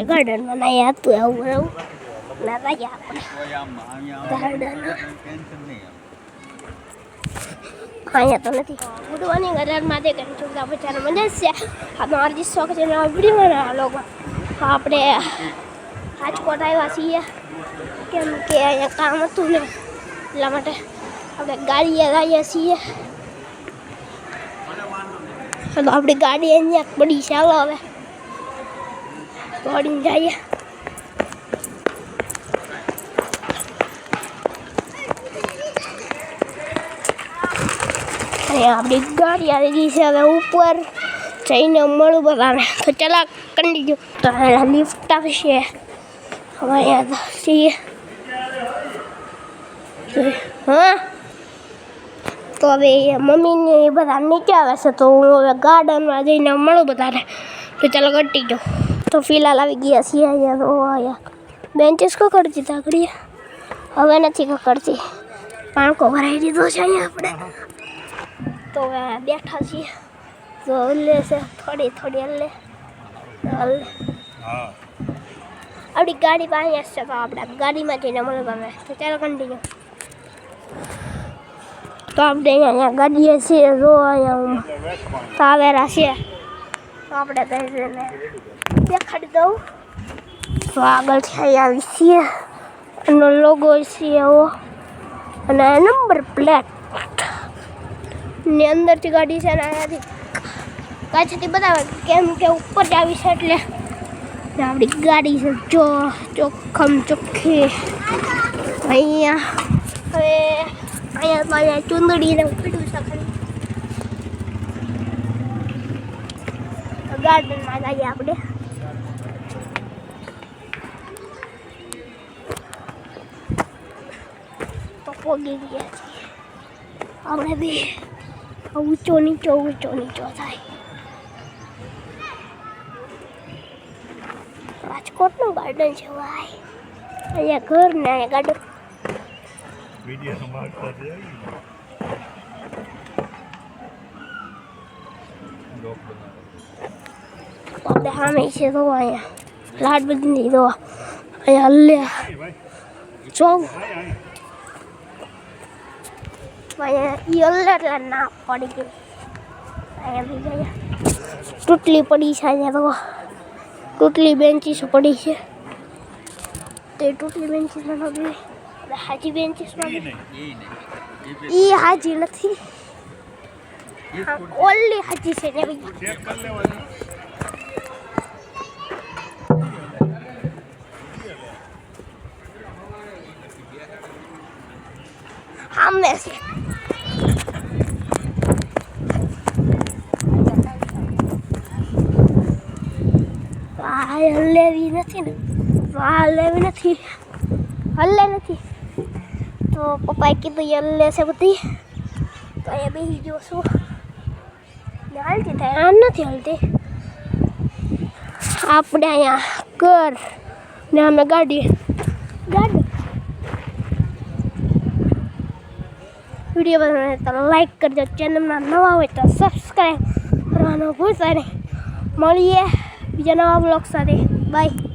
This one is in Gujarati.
આપણે ગાર્ડનમાં નાયા હતું એવું એવું ના ગયા આપણે ગાર્ડન અહીંયા તો નથી ગુડ મોર્નિંગ અઢારમાં તે કરી છોકરા બચારા મને છે આ મારા જે શોખ છે વિડીયો લોકો આપણે રાજકોટ આવ્યા છીએ કેમ કે અહીંયા કામ હતું ને એટલા માટે આપણે ગાડીએ લાવીએ છીએ તો આપણી ગાડી અહીંયા પડી ચાલો હવે દોડીને જઈએ અને આપણી ગાડી આવી ગઈ છે હવે ઉપર જઈને મળું બધાને તો ચલા કંડી તો લિફ્ટ આવશે હવે અહીંયા છીએ હા તો હવે મમ્મીને એ બધા નીચે આવે છે તો હું હવે ગાર્ડનમાં જઈને મળું બધાને તો ચાલો કટી જાઓ તો ફિલહાલ આવી ગયા છીએ અહીંયા તો અહીંયા બેન્ચીસ કકડતી તાકડી હવે નથી કકડતી પાણકો ભરાઈ દીધો છે અહીંયા આપણે તો હવે બેઠા છીએ તો હલ્લે છે થોડી થોડી હલ્લે આપણી ગાડી પાસે છે તો આપણે ગાડીમાં જઈને મળે તમે તો ચાલો કન્ટિન્યુ તો આપણે અહીંયા ગાડીએ છીએ જો અહીંયા તાવેરા છે તો આપણે તેને દેખાડી દઉં તો આગળથી અહીંયા આવી છીએ એનો લોગો છે એવો અને નંબર પ્લેટ ની અંદરથી ગાડી છે ને અહીંયાથી પાછળથી બતાવે કેમ કે ઉપર જ આવી છે એટલે આપણી ગાડી છે જો ચોખ્ખમ ચોખ્ખી અહીંયા હવે અહીંયા ચુંદડીને પીડું છે ખરી ગાર્ડનમાં જઈએ આપણે તો પોગી ગયા છીએ આપણે બે ઊંચો નીચો થાય રાજકોટનું ગાર્ડન છે ભાઈ અહીંયા ઘર ને અહીંયા ગાર્ડન આપણે સામે છે તો અહીંયા લાડ બધી દો અહીંયા હલ્લે જો અહીંયા એટલે ના પડી ગઈ અહીંયા બી તૂટલી પડી છે અહીંયા તો તૂટલી બેન્ચીસ પડી છે તે તૂટલી બેન્ચીસમાં નથી હાજી બેન્ચીસમાં એ હાજી નથી ઓનલી હાજી છે ને સામે છે હલેવી નથી ને હલેવી નથી હલે નથી તો પપ્પાએ કીધું હલે છે બધી તો અહીંયા બેસી જોશું હાલતી થાય આમ નથી હાલતી આપણે અહીંયા ઘર ને અમે ગાડી વિડીયો બનાવે તો લાઈક કરજો ચેનલમાં નવા હોય તો સબસ્ક્રાઈબ કરવાનો ભૂલતા નહીં મળીએ બીજા નવા બ્લોગ સાથે બાય